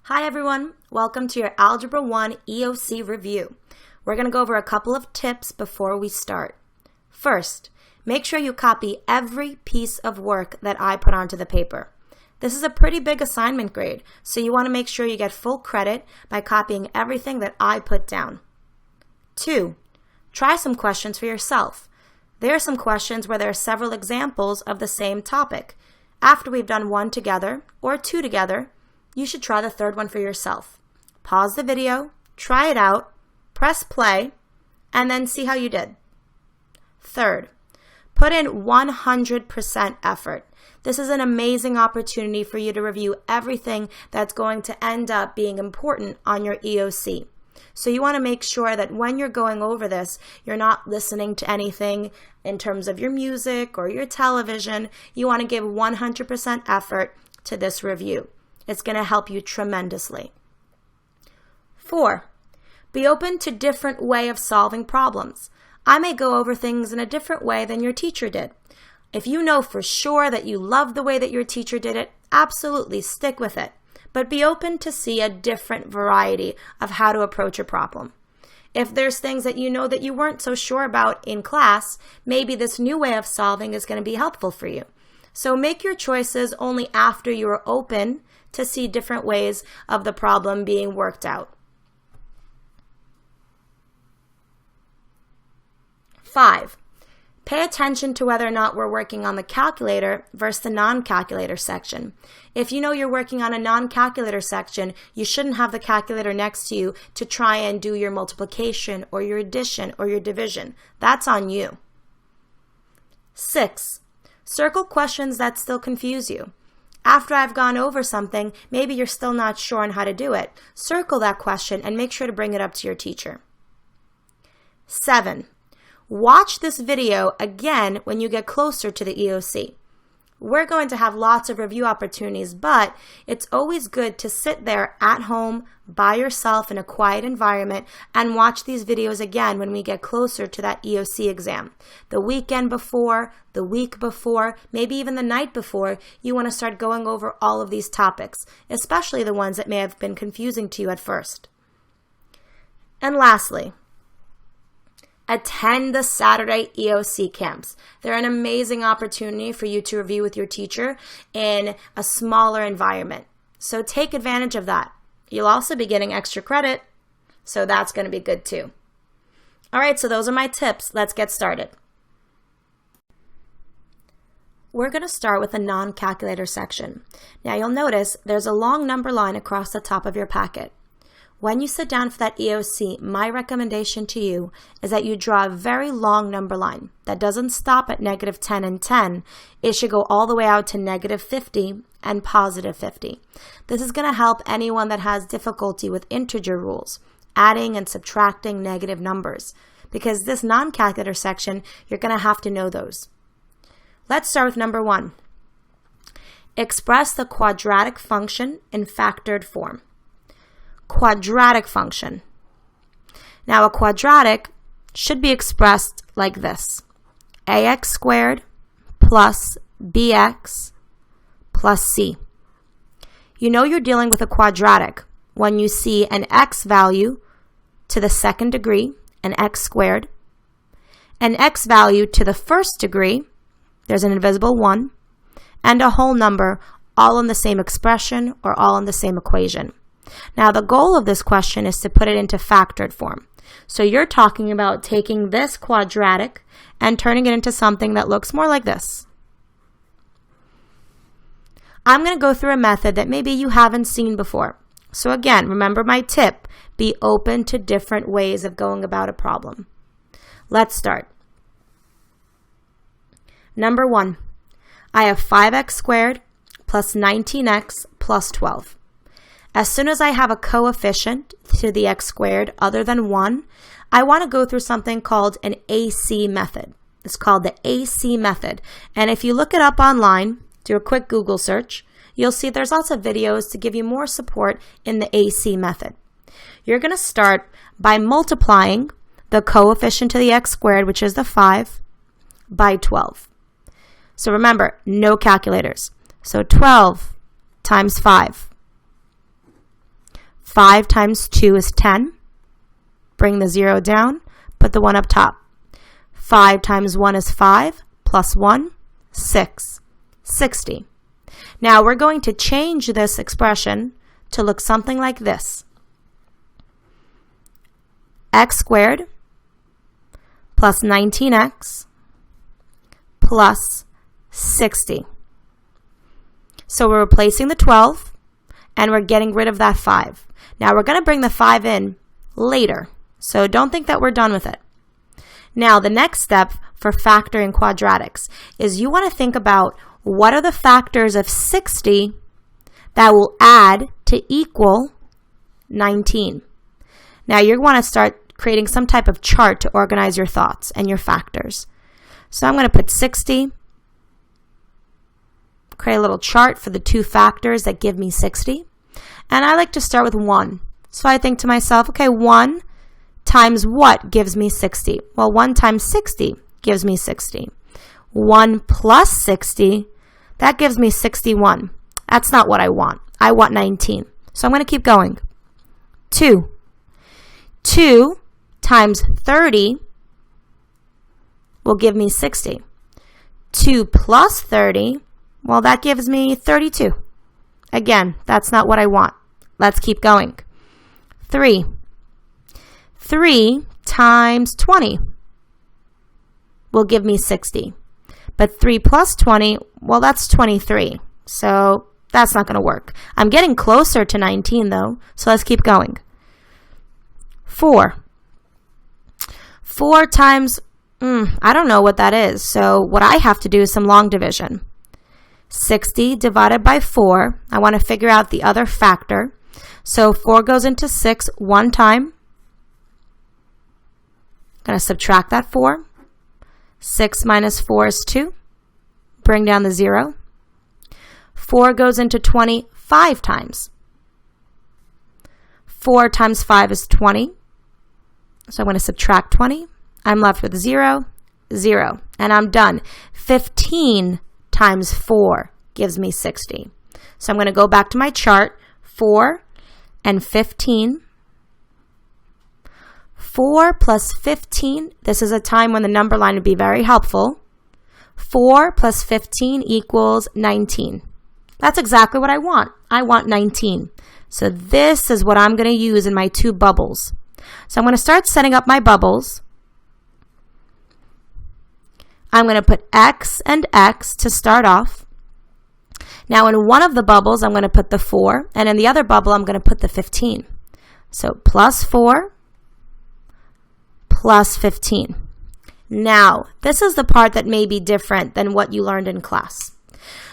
Hi everyone, welcome to your Algebra 1 EOC review. We're going to go over a couple of tips before we start. First, make sure you copy every piece of work that I put onto the paper. This is a pretty big assignment grade, so you want to make sure you get full credit by copying everything that I put down. 2, try some questions for yourself. There are some questions where there are several examples of the same topic. After we've done one together or two together, you should try the third one for yourself. Pause the video, try it out, press play, and then see how you did. Third, put in 100% effort. This is an amazing opportunity for you to review everything that's going to end up being important on your EOC. So you want to make sure that when you're going over this, you're not listening to anything in terms of your music or your television. You want to give 100% effort to this review. It's going to help you tremendously. 4, be open to different way of solving problems. I may go over things in a different way than your teacher did. If you know for sure that you love the way that your teacher did it, absolutely stick with it. But be open to see a different variety of how to approach a problem. If there's things that you know that you weren't so sure about in class, maybe this new way of solving is going to be helpful for you. So make your choices only after you are open to see different ways of the problem being worked out. 5, pay attention to whether or not we're working on the calculator versus the non-calculator section. If you know you're working on a non-calculator section, you shouldn't have the calculator next to you to try and do your multiplication or your addition or your division. That's on you. 6, circle questions that still confuse you. After I've gone over something, maybe you're still not sure on how to do it. Circle that question and make sure to bring it up to your teacher. 7, watch this video again when you get closer to the EOC. We're going to have lots of review opportunities, but it's always good to sit there at home by yourself in a quiet environment and watch these videos again when we get closer to that EOC exam. The weekend before, the week before, maybe even the night before, you want to start going over all of these topics, especially the ones that may have been confusing to you at first. And lastly, attend the Saturday EOC camps. They're an amazing opportunity for you to review with your teacher in a smaller environment. So take advantage of that. You'll also be getting extra credit, so that's going to be good too. All right, so those are my tips. Let's get started. We're going to start with the non-calculator section. Now you'll notice there's a long number line across the top of your packet. When you sit down for that EOC, my recommendation to you is that you draw a very long number line that doesn't stop at -10 and 10. It should go all the way out to -50 and +50. This is going to help anyone that has difficulty with integer rules, adding and subtracting negative numbers, because this non-calculator section, you're going to have to know those. Let's start with number 1. Express the quadratic function in factored form. Quadratic function. Now a quadratic should be expressed like this: ax squared plus bx plus c. You know you're dealing with a quadratic when you see an x value to the second degree, an x squared, an x value to the first degree, there's an invisible 1, and a whole number all in the same expression or all in the same equation. Now, the goal of this question is to put it into factored form. So you're talking about taking this quadratic and turning it into something that looks more like this. I'm going to go through a method that maybe you haven't seen before. So again, remember my tip, be open to different ways of going about a problem. Let's start. Number 1, I have 5x squared plus 19x plus 12. As soon as I have a coefficient to the x squared other than 1, I want to go through something called an AC method. It's called the AC method. And if you look it up online, do a quick Google search, you'll see there's lots of videos to give you more support in the AC method. You're going to start by multiplying the coefficient to the x squared, which is the 5, by 12. So remember, no calculators. So 12 times 5. 5 times 2 is 10. Bring the 0 down, put the 1 up top. 5 times 1 is 5, plus 1, 6, 60. Now we're going to change this expression to look something like this. X squared plus 19x plus 60. So we're replacing the 12 and we're getting rid of that 5. Now we're going to bring the 5 in later, so don't think that we're done with it. Now the next step for factoring quadratics is you want to think about what are the factors of 60 that will add to equal 19. Now you want to start creating some type of chart to organize your thoughts and your factors. So I'm going to put 60, create a little chart for the two factors that give me 60. And I like to start with 1. So I think to myself, okay, 1 times what gives me 60? Well, 1 times 60 gives me 60. 1 plus 60, that gives me 61. That's not what I want. I want 19. So I'm going to keep going. 2. 2 times 30 will give me 60. 2 plus 30, well, that gives me 32. Again, that's not what I want. Let's keep going. 3. 3 times 20 will give me 60. But 3 plus 20, well, that's 23. So that's not going to work. I'm getting closer to 19, though, so let's keep going. 4. 4 times, I don't know what that is. So what I have to do is some long division. 60 divided by 4. I want to figure out the other factor. So 4 goes into 6 one time. I'm going to subtract that 4. 6 minus 4 is 2. Bring down the 0. 4 goes into 20 5 times. 4 times 5 is 20. So I'm going to subtract 20. I'm left with 0, 0. And I'm done. 15 times 4 gives me 60. So I'm going to go back to my chart. 4 and 15. 4 plus 15, this is a time when the number line would be very helpful. 4 plus 15 equals 19. That's exactly what I want. I want 19. So this is what I'm going to use in my two bubbles. So I'm going to start setting up my bubbles. I'm going to put X and X to start off. Now in one of the bubbles, I'm going to put the 4, and in the other bubble, I'm going to put the 15. So plus 4 plus 15. Now, this is the part that may be different than what you learned in class.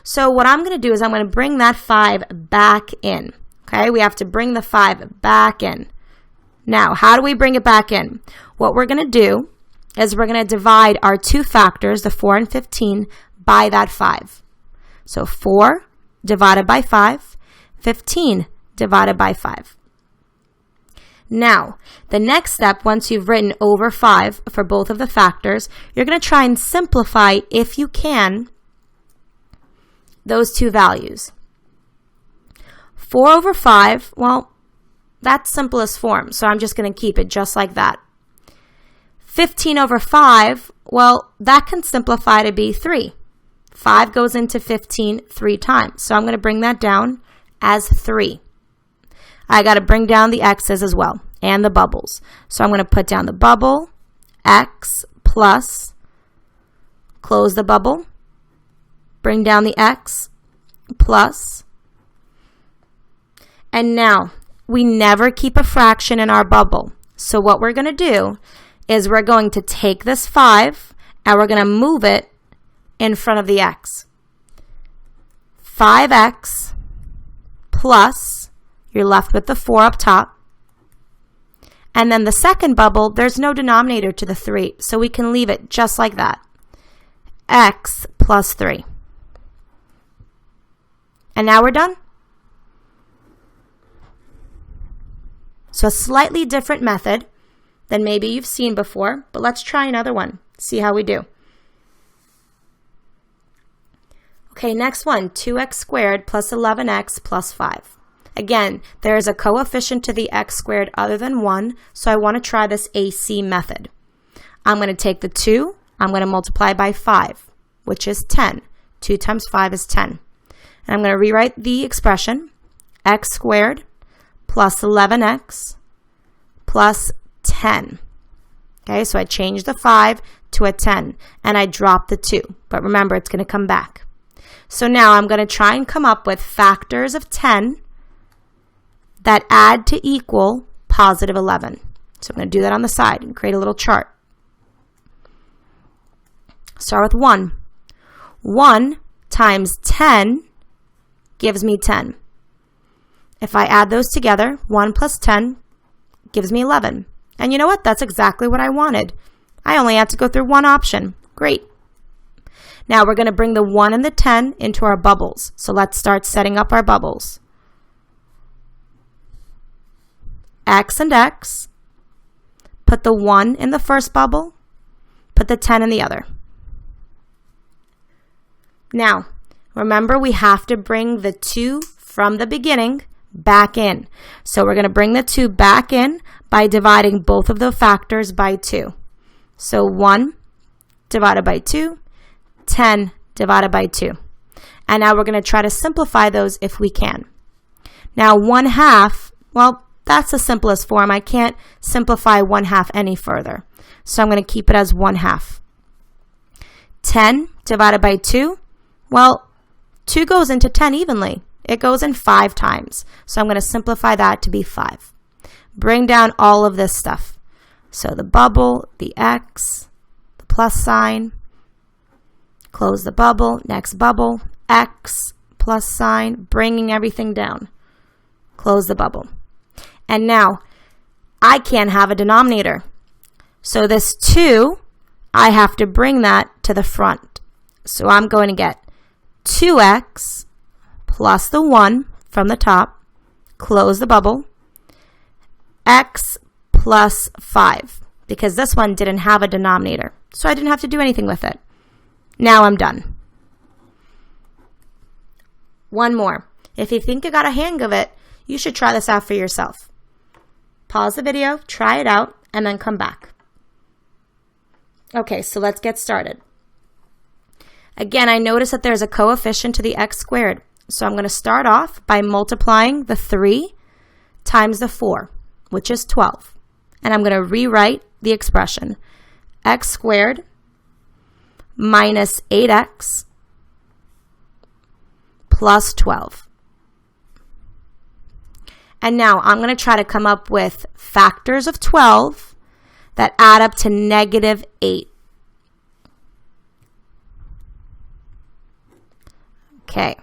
So what I'm going to do is I'm going to bring that 5 back in. Okay, we have to bring the 5 back in. Now, how do we bring it back in? What we're going to do is we're going to divide our two factors, the 4 and 15, by that 5. So 4 divided by 5, 15 divided by 5. Now, the next step, once you've written over 5 for both of the factors, you're going to try and simplify, if you can, those two values. 4 over 5, well, that's simplest form, so I'm just going to keep it just like that. 15 over 5, well, that can simplify to be 3. 5 goes into 15 3 times, so I'm going to bring that down as 3. I got to bring down the x's as well, and the bubbles. So I'm going to put down the bubble, x plus, close the bubble, bring down the x, plus, and now we never keep a fraction in our bubble. So what we're going to do is we're going to take this 5 and we're going to move it in front of the x. 5x plus, you're left with the 4 up top. And then the second bubble, there's no denominator to the 3, so we can leave it just like that. X plus 3. And now we're done. So a slightly different method than maybe you've seen before, but let's try another one, see how we do. Okay, next one, 2x squared plus 11x plus 5. Again, there is a coefficient to the x squared other than 1, so I want to try this AC method. I'm going to take the 2, I'm going to multiply by 5, which is 10. 2 times 5 is 10. And I'm going to rewrite the expression, x squared plus 11x plus 10. Okay, so I changed the 5 to a 10, and I dropped the 2. But remember, it's going to come back. So now I'm going to try and come up with factors of 10 that add to equal positive 11. So I'm going to do that on the side and create a little chart. Start with 1. 1 times 10 gives me 10. If I add those together, 1 plus 10 gives me 11. And you know what? That's exactly what I wanted. I only had to go through one option. Great. Now we're going to bring the 1 and the 10 into our bubbles. So let's start setting up our bubbles. X and X. Put the 1 in the first bubble. Put the 10 in the other. Now, remember we have to bring the 2 from the beginning back in. So we're going to bring the 2 back in by dividing both of the factors by 2. So 1 divided by 2, 10 divided by 2. And now we're going to try to simplify those if we can. Now 1/2, well, that's the simplest form. I can't simplify 1/2 any further. So I'm going to keep it as 1/2. 10 divided by 2, well, 2 goes into 10 evenly. It goes in 5 times. So I'm going to simplify that to be 5. Bring down all of this stuff. So the bubble, the x, the plus sign, close the bubble, next bubble, x, plus sign, bringing everything down. Close the bubble. And now, I can't have a denominator. So this 2, I have to bring that to the front. So I'm going to get 2x plus the 1 from the top, close the bubble, x plus 5, because this one didn't have a denominator, so I didn't have to do anything with it. Now I'm done. One more. If you think you got a hang of it, you should try this out for yourself. Pause the video, try it out, and then come back. Okay, so let's get started. Again, I notice that there's a coefficient to the x squared. So I'm going to start off by multiplying the 3 times the 4, which is 12. And I'm going to rewrite the expression. X squared minus 8x plus 12. And now I'm going to try to come up with factors of 12 that add up to negative 8. Okay.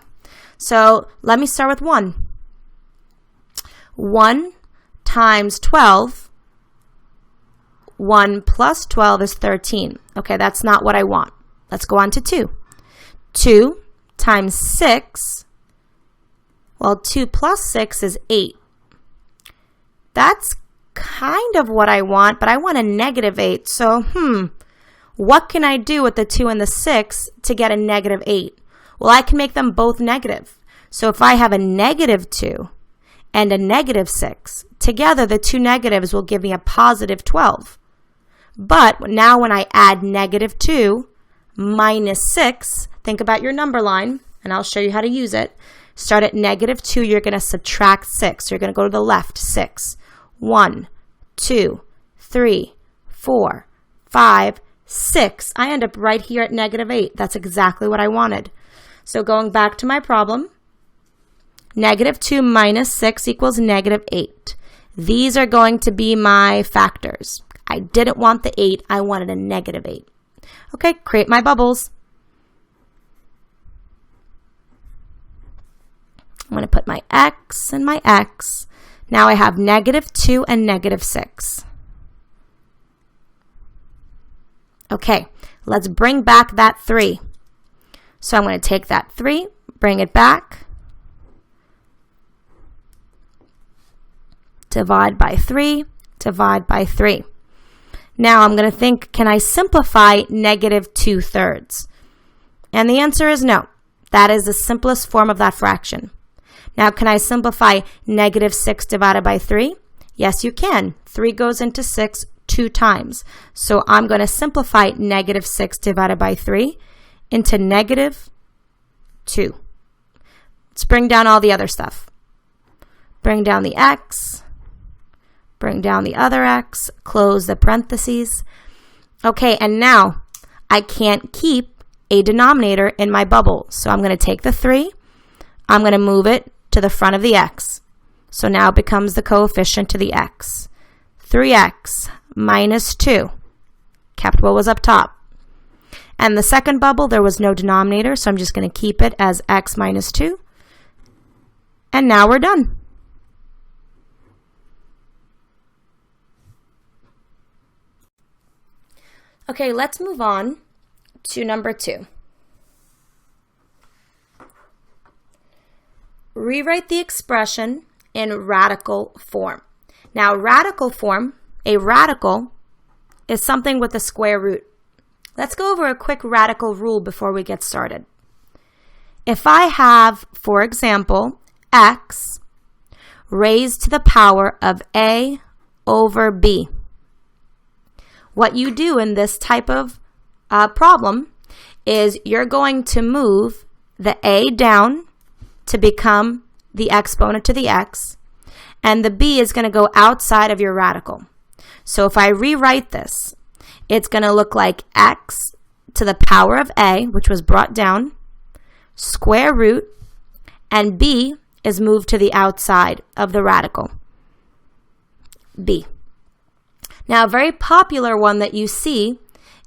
So let me start with 1. 1 times 12, 1 plus 12 is 13. Okay, that's not what I want. Let's go on to 2. 2 times 6, well, 2 plus 6 is 8. That's kind of what I want, but I want a negative 8. So, what can I do with the 2 and the 6 to get a negative 8? Well, I can make them both negative. So if I have a negative 2 and a negative 6, together the two negatives will give me a positive 12. But now when I add negative 2 minus 6, think about your number line, and I'll show you how to use it. Start at negative 2, you're going to subtract 6. You're going to go to the left, 6. 1, 2, 3, 4, 5, 6. I end up right here at negative 8. That's exactly what I wanted. So going back to my problem, negative 2 minus 6 equals negative 8. These are going to be my factors. I didn't want the 8. I wanted a negative 8. Okay, create my bubbles. I'm going to put my x and my x. Now I have negative 2 and negative 6. Okay, let's bring back that 3. So I'm going to take that 3, bring it back, divide by 3, divide by 3. Now I'm going to think, can I simplify negative 2/3? And the answer is no. That is the simplest form of that fraction. Now, can I simplify negative 6 divided by 3? Yes, you can. 3 goes into 6 2 times. So I'm going to simplify negative 6 divided by 3 into negative 2. Let's bring down all the other stuff. Bring down the x, bring down the other x, close the parentheses. Okay, and now I can't keep a denominator in my bubble. So I'm going to take the 3, I'm going to move it to the front of the x. So now it becomes the coefficient to the x. 3x minus 2. Kept what was up top. And the second bubble, there was no denominator, so I'm just going to keep it as x minus 2. And now we're done. Okay, let's move on to number 2. Rewrite the expression in radical form. Now, radical form, a radical, is something with a square root. Let's go over a quick radical rule before we get started. If I have, for example, x raised to the power of a over b, what you do in this type of problem is you're going to move the a down to become the exponent to the x, and the b is going to go outside of your radical. So if I rewrite this, it's going to look like x to the power of a, which was brought down, square root, and b is moved to the outside of the radical, b. Now, a very popular one that you see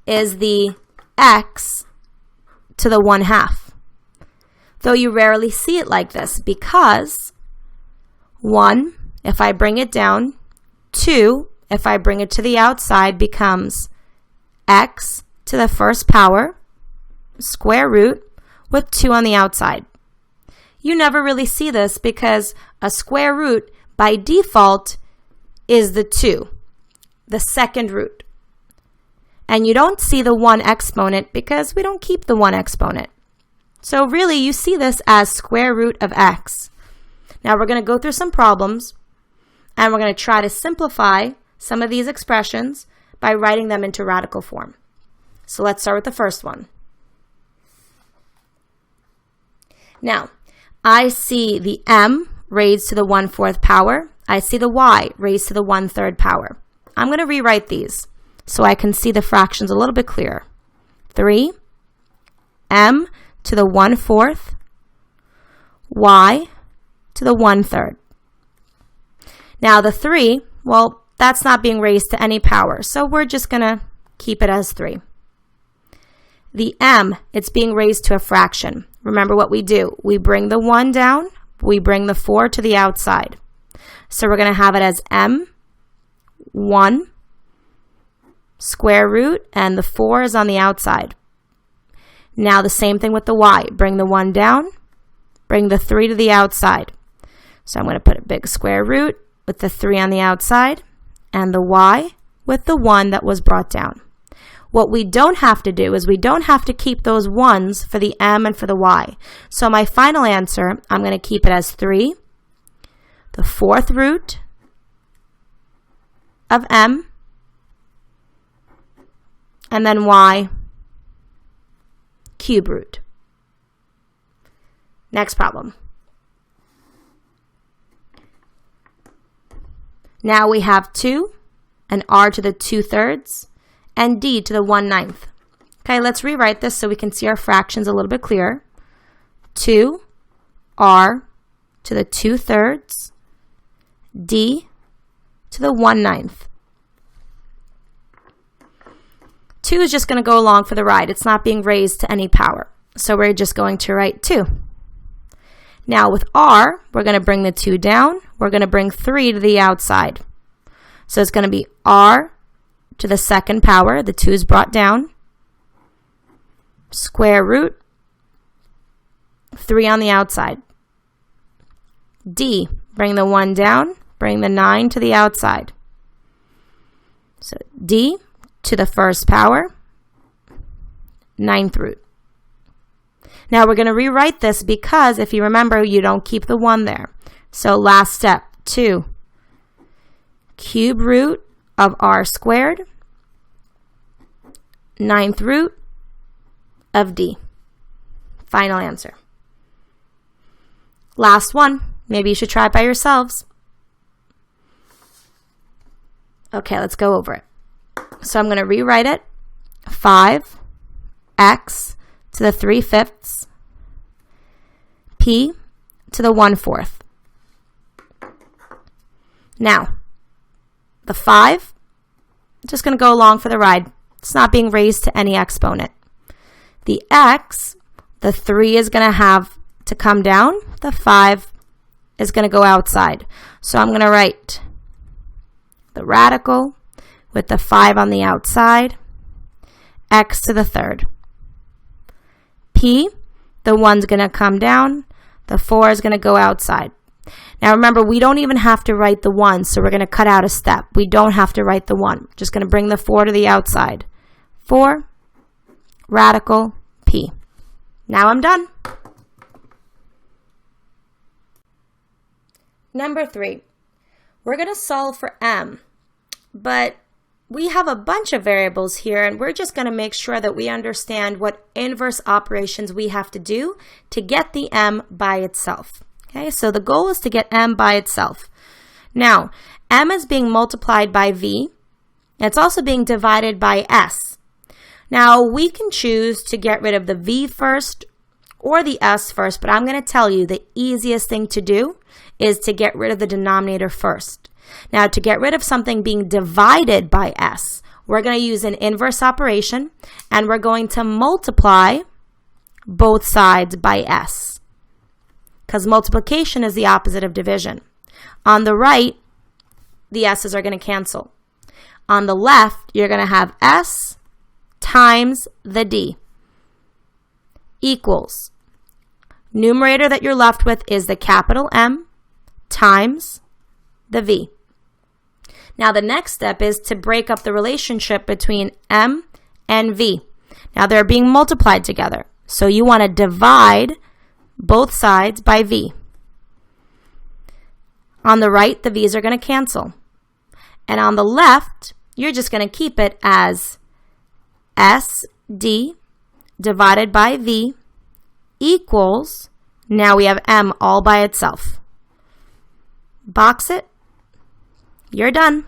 is the x to the 1/2. Though you rarely see it like this because 1, if I bring it down, 2, if I bring it to the outside, becomes x to the first power, square root, with 2 on the outside. You never really see this because a square root, by default, is the 2, the second root. And you don't see the 1 exponent because we don't keep the 1 exponent. So really, you see this as square root of x. Now we're going to go through some problems, and we're going to try to simplify some of these expressions by writing them into radical form. So let's start with the first one. Now, I see the m raised to the 1/4 power. I see the y raised to the 1/3 power. I'm going to rewrite these so I can see the fractions a little bit clearer. 3 m to the 1/4, y to the 1/3. Now the 3, well, that's not being raised to any power, so we're just going to keep it as 3. The m, it's being raised to a fraction. Remember what we do. We bring the 1 down, we bring the 4 to the outside. So we're going to have it as m, 1, square root, and the 4 is on the outside. Now the same thing with the y. Bring the 1 down, bring the 3 to the outside. So I'm going to put a big square root with the 3 on the outside, and the y with the 1 that was brought down. What we don't have to do is we don't have to keep those 1s for the m and for the y. So my final answer, I'm going to keep it as 3, the 4th root of m, and then y, cube root. Next problem. Now we have 2, and r to the 2/3, and d to the 1/9. Okay, let's rewrite this so we can see our fractions a little bit clearer. 2, r to the 2/3, d to the 1/9. 2 is just going to go along for the ride. It's not being raised to any power. So we're just going to write 2. Now with r, we're going to bring the 2 down. We're going to bring 3 to the outside. So it's going to be r to the 2nd power. The 2 is brought down. Square root. 3 on the outside. D, bring the 1 down. Bring the 9 to the outside. So d to the 1st power, 9th root. Now we're going to rewrite this because if you remember, you don't keep the 1 there. So last step, 2. Cube root of r squared, 9th root of d. Final answer. Last one. Maybe you should try it by yourselves. Okay, let's go over it. So I'm going to rewrite it. 5x to the 3/5 p to the 1/4. Now, the 5, just going to go along for the ride. It's not being raised to any exponent. The x, the 3 is going to have to come down. The 5 is going to go outside. So I'm going to write the radical with the 5 on the outside, x to the 3rd. P, the 1's going to come down. The 4 is going to go outside. Now remember, we don't even have to write the 1, so we're going to cut out a step. We don't have to write the 1. Just going to bring the 4 to the outside. 4, radical, P. Now I'm done. Number 3, we're going to solve for m, but we have a bunch of variables here, and we're just going to make sure that we understand what inverse operations we have to do to get the m by itself. Okay, so the goal is to get m by itself. Now, m is being multiplied by v, and it's also being divided by s. Now, we can choose to get rid of the v first or the s first, but I'm going to tell you the easiest thing to do is to get rid of the denominator first. Now, to get rid of something being divided by s, we're going to use an inverse operation, and we're going to multiply both sides by s, because multiplication is the opposite of division. On the right, the s's are going to cancel. On the left, you're going to have s times the d equals, numerator that you're left with is the capital M times the v. Now the next step is to break up the relationship between m and v. Now they're being multiplied together, so you want to divide both sides by v. On the right, the v's are going to cancel. And on the left, you're just going to keep it as sd divided by v equals, now we have m all by itself. Box it. You're done.